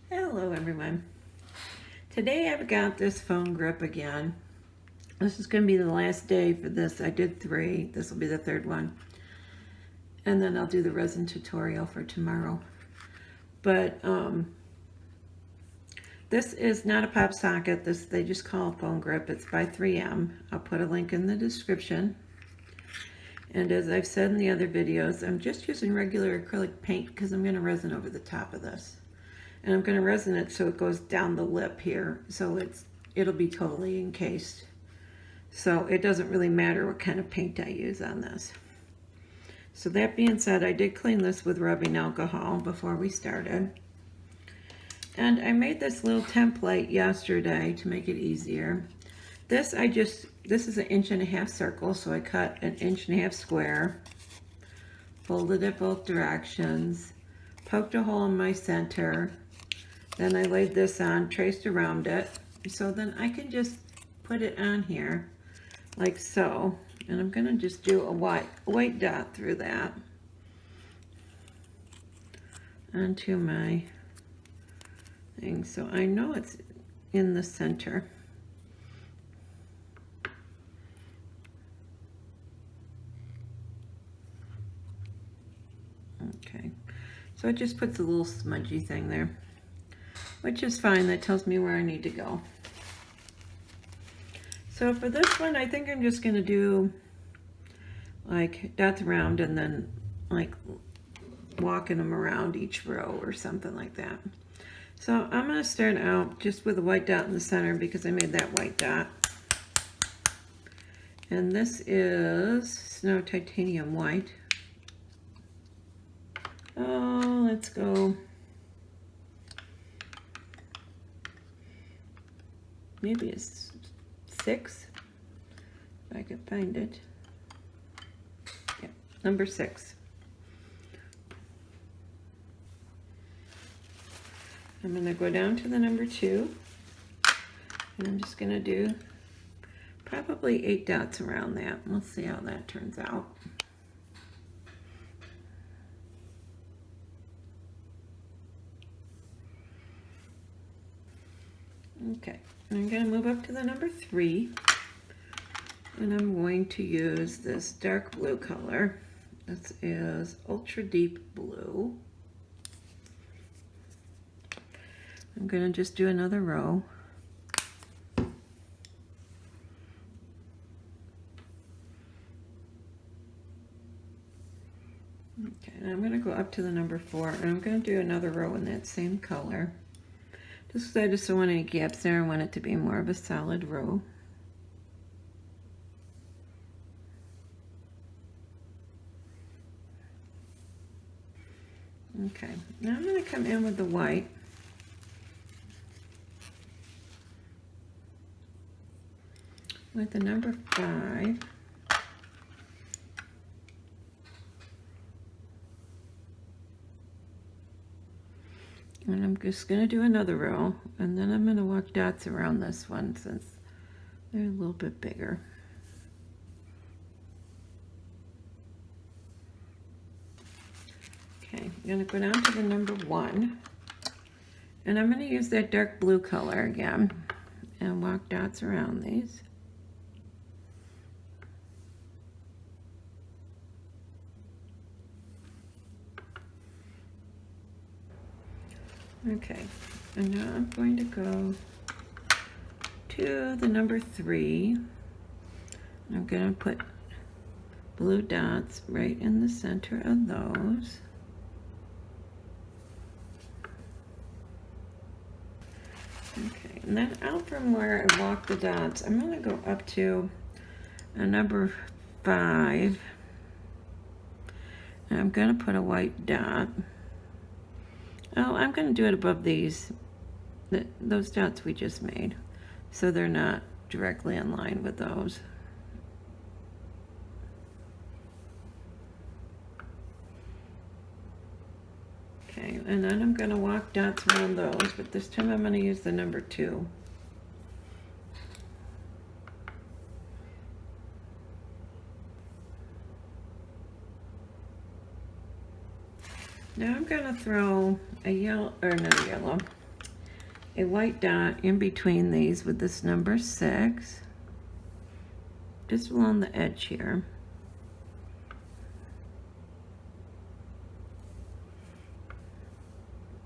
Hello everyone. Today I've got this phone grip again. This is going to be the last day for this. I did 3. This will be the 3rd one. And then I'll do the resin tutorial for tomorrow. But this is not a pop socket. This they just call a phone grip. It's by 3M. I'll put a link in the description. And as I've said in the other videos, I'm just using regular acrylic paint because I'm going to resin over the top of this. And I'm going to resin it so it goes down the lip here, so it'll be totally encased. So it doesn't really matter what kind of paint I use on this. So that being said, I did clean this with rubbing alcohol before we started. And I made this little template yesterday to make it easier. This is an 1.5 inch circle, so I cut an 1.5 inch square, folded it both directions, poked a hole in my center. Then I laid this on, traced around it, so then I can just put it on here like so. And I'm gonna just do a white dot through that onto my thing, so I know it's in the center. Okay, so it just puts a little smudgy thing there, which is fine. That tells me where I need to go. So for this one, I think I'm just gonna do like dots around and then like walking them around each row or something like that. So I'm gonna start out just with a white dot in the center because I made that white dot. And this is Snow Titanium White. Oh, let's go. Maybe it's 6, if I could find it. Yeah, number 6. I'm going to go down to the number 2, and I'm just going to do probably 8 dots around that. We'll see how that turns out. Okay, I'm going to move up to the number 3, and I'm going to use this dark blue color. This is Ultra Deep Blue. I'm going to just do another row. Okay, and I'm going to go up to the number 4, and I'm going to do another row in that same color. Just because I just don't want any gaps there. I want it to be more of a solid row. Okay, now I'm going to come in with the white. With the number 5. And I'm just going to do another row, and then I'm going to walk dots around this one since they're a little bit bigger. Okay, I'm going to go down to the number 1, and I'm going to use that dark blue color again and walk dots around these. Okay, and now I'm going to go to the number 3. I'm going to put blue dots right in the center of those. Okay, and then out from where I walk the dots, I'm going to go up to a number 5. And I'm going to put a white dot. Oh, I'm going to do it above those dots we just made, so they're not directly in line with those. Okay, and then I'm going to walk dots around those, but this time I'm going to use the number 2. Now I'm going to throw a yellow, or not yellow, a white dot in between these with this number 6, just along the edge here.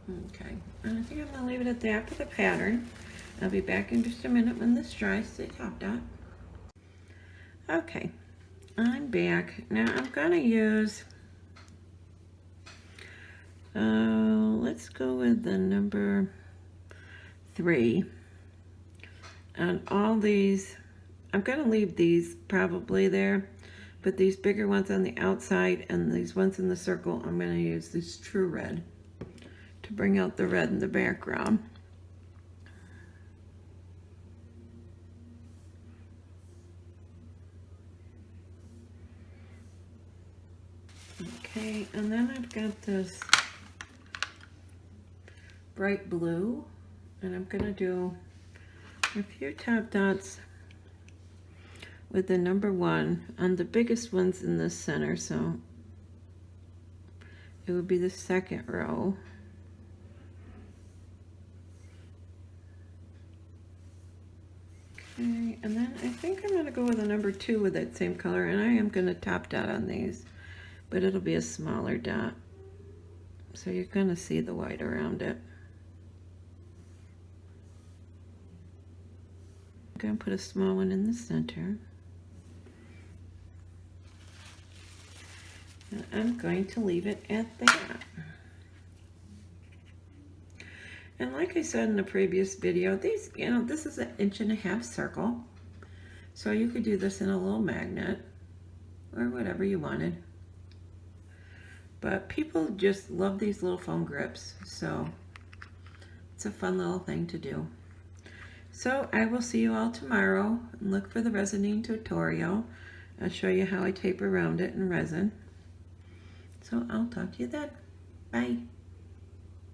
Okay, and I think I'm going to leave it at that for the pattern. I'll be back in just a minute when this dries, the top dot. Okay, I'm back. Now I'm going to use, let's go with the number 3. And all these, I'm going to leave these probably there, but these bigger ones on the outside and these ones in the circle, I'm going to use this true red to bring out the red in the background. Okay, and then I've got this bright blue, and I'm going to do a few top dots with the number 1 on the biggest ones in the center, so it would be the second row. Okay, and then I think I'm going to go with a number 2 with that same color, and I am going to top dot on these, but it'll be a smaller dot, so you're going to see the white around it. I'm going to put a small one in the center. And I'm going to leave it at that. And like I said in the previous video, these, this is an 1.5 inch circle. So you could do this in a little magnet or whatever you wanted. But people just love these little foam grips, so it's a fun little thing to do. So I will see you all tomorrow, and look for the resining tutorial. I'll show you how I tape around it in resin. So I'll talk to you then. Bye.